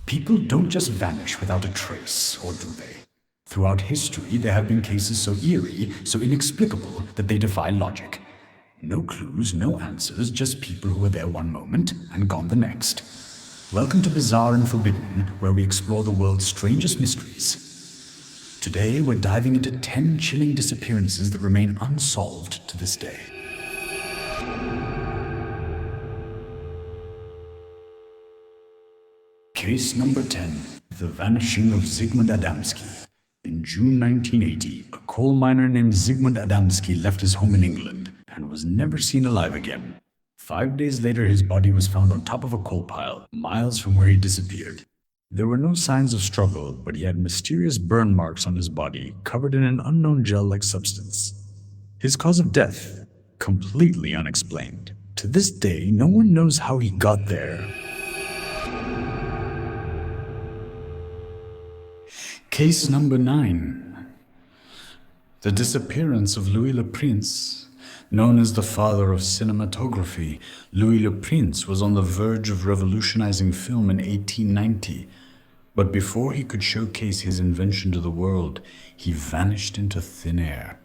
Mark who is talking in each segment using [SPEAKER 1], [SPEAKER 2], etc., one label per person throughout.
[SPEAKER 1] People don't just vanish without a trace, or do they? Throughout history, there have been cases so eerie, so inexplicable, that they defy logic. No clues, no answers, just people who were there one moment and gone the next. Welcome to Bizarre and Forbidden, where we explore the world's strangest mysteries. Today, we're diving into 10 chilling disappearances that remain unsolved to this day. Case number 10, the vanishing of Zygmunt Adamski. In June 1980, a coal miner named Zygmunt Adamski left his home in England and was never seen alive again. 5 days later, his body was found on top of a coal pile, miles from where he disappeared. There were no signs of struggle, but he had mysterious burn marks on his body, covered in an unknown gel-like substance. His cause of death, completely unexplained. To this day, no one knows how he got there. Case number 9. The disappearance of Louis Le Prince. Known as the father of cinematography, Louis Le Prince was on the verge of revolutionizing film in 1890. But before he could showcase his invention to the world, he vanished into thin air.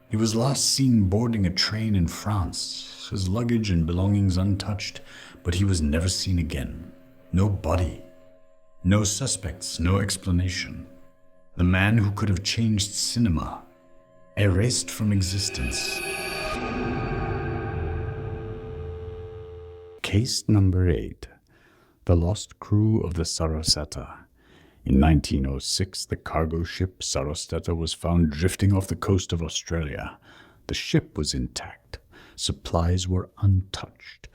[SPEAKER 1] He was last seen boarding a train in France, his luggage and belongings untouched, but he was never seen again. No body, no suspects, no explanation. The man who could have changed cinema, erased from existence. Case number 8. The lost crew of the Sarasota. In 1906, the cargo ship Sarasota was found drifting off the coast of Australia. The ship was intact. Supplies were untouched,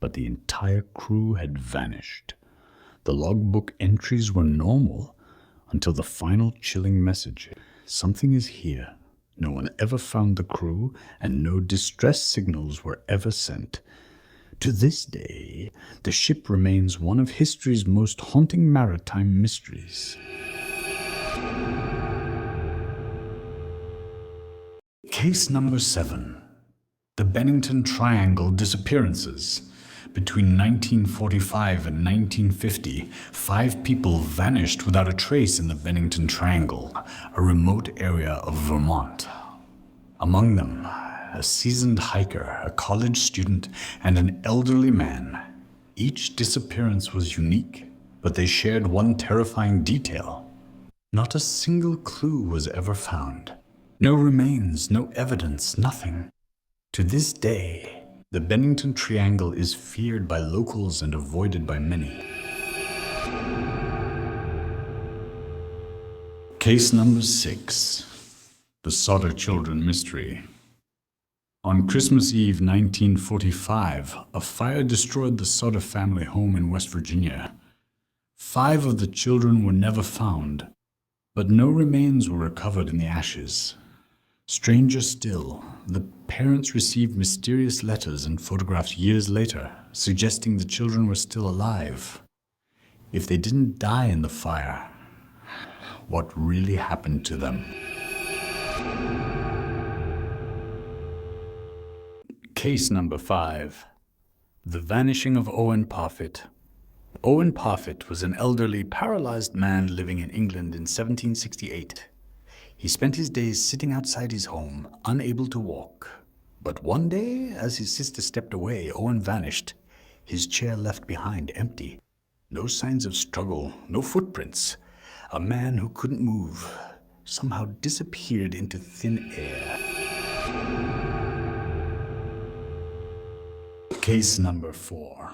[SPEAKER 1] but the entire crew had vanished. The logbook entries were normal until the final chilling message. Something is here. No one ever found the crew, and no distress signals were ever sent. To this day, the ship remains one of history's most haunting maritime mysteries. Case number 7. The Bennington Triangle Disappearances. Between 1945 and 1950, 5 people vanished without a trace in the Bennington Triangle, a remote area of Vermont. Among them, a seasoned hiker, a college student, and an elderly man. Each disappearance was unique, but they shared one terrifying detail. Not a single clue was ever found. No remains, no evidence, nothing. To this day, the Bennington Triangle is feared by locals and avoided by many. Case number 6. The Sodder Children Mystery. On Christmas Eve 1945, a fire destroyed the Sodder family home in West Virginia. 5 of the children were never found, but no remains were recovered in the ashes. Stranger still, the parents received mysterious letters and photographs years later, suggesting the children were still alive. If they didn't die in the fire, what really happened to them? Case number 5. The vanishing of Owen Parfitt. Owen Parfitt was an elderly, paralyzed man living in England in 1768. He spent his days sitting outside his home, unable to walk. But one day, as his sister stepped away, Owen vanished, his chair left behind empty. No signs of struggle, no footprints. A man who couldn't move somehow disappeared into thin air. Case number 4.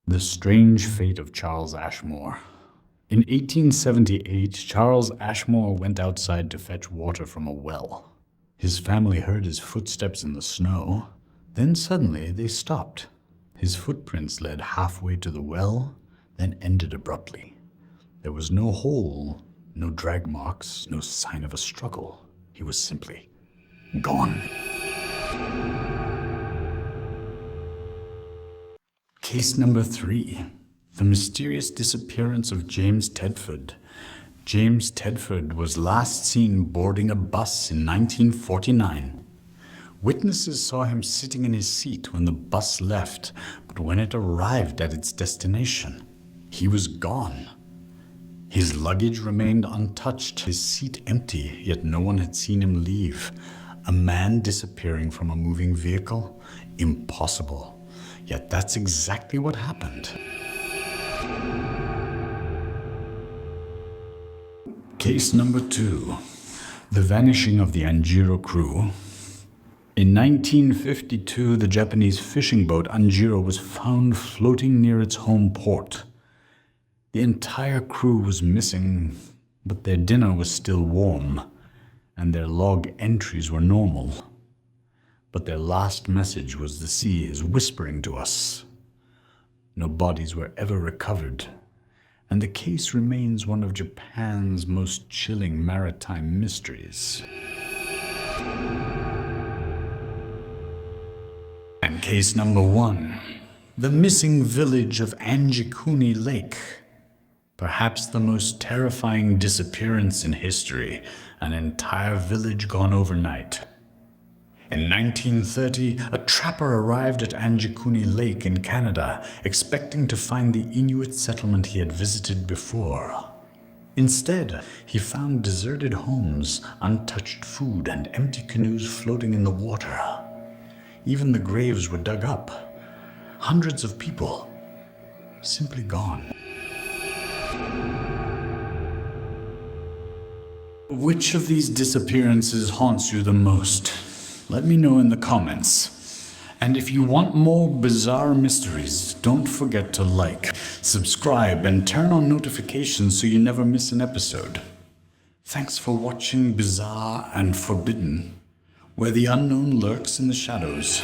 [SPEAKER 1] The strange fate of Charles Ashmore. In 1878, Charles Ashmore went outside to fetch water from a well. His family heard his footsteps in the snow. Then suddenly they stopped. His footprints led halfway to the well, then ended abruptly. There was no hole, no drag marks, no sign of a struggle. He was simply gone. Case number 3. The mysterious disappearance of James Tedford. James Tedford was last seen boarding a bus in 1949. Witnesses saw him sitting in his seat when the bus left, but when it arrived at its destination, he he was gone. His luggage remained untouched, his seat empty, yet no one had seen him leave. A man disappearing from a moving vehicle? Impossible. Yet that's exactly what happened. Case number 2. The vanishing of the Anjiro crew. In 1952, the Japanese fishing boat Anjiro was found floating near its home port. The entire crew was missing, but their dinner was still warm, and their log entries were normal. But their last message was the sea is whispering to us. No bodies were ever recovered, and the case remains one of Japan's most chilling maritime mysteries. And case number 1, the missing village of Anjikuni Lake. Perhaps the most terrifying disappearance in history, an entire village gone overnight. In 1930, a trapper arrived at Anjikuni Lake in Canada, expecting to find the Inuit settlement he had visited before. Instead, he found deserted homes, untouched food, and empty canoes floating in the water. Even the graves were dug up. Hundreds of people simply gone. Which of these disappearances haunts you the most? Let me know in the comments. And if you want more bizarre mysteries, don't forget to like, subscribe, and turn on notifications so you never miss an episode. Thanks for watching Bizarre and Forbidden, where the unknown lurks in the shadows.